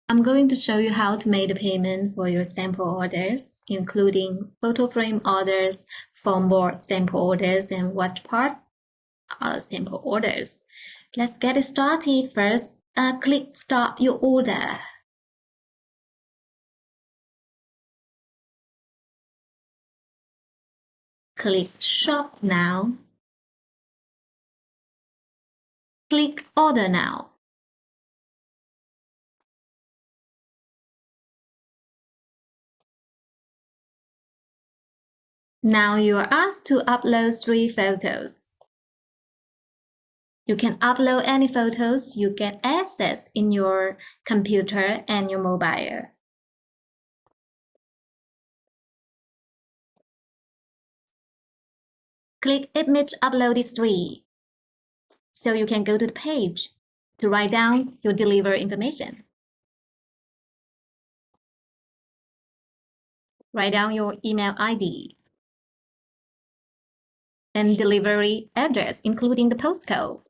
I'm going to show you how to make the payment for your sample orders, including photo frame orders, foam board sample orders, and watch part sample orders. Let's get it started. First, click Start Your Order. Click Shop Now. Click Order Now. Now you are asked to upload 3 photos. You can upload any photos you get access in your computer and your mobile. Click Image Uploaded 3. So you can go to the page to write down your delivery information. Write down your email ID and delivery address, including the postcode.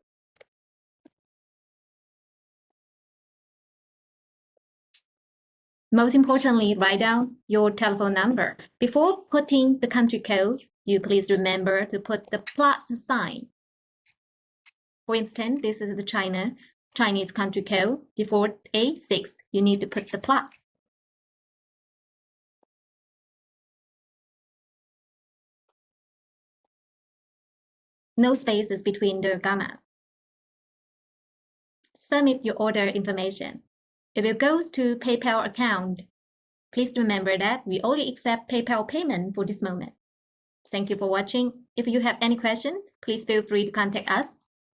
Most importantly, write down your telephone number. Before putting the country code, you please remember to put the plus sign. For instance, this is the Chinese country code, default A6. You need to put the plus. No spaces between the gamma. Submit your order information. If it goes to PayPal account, please remember that we only accept PayPal payment for this moment. Thank you for watching. If you have any question, please feel free to contact us.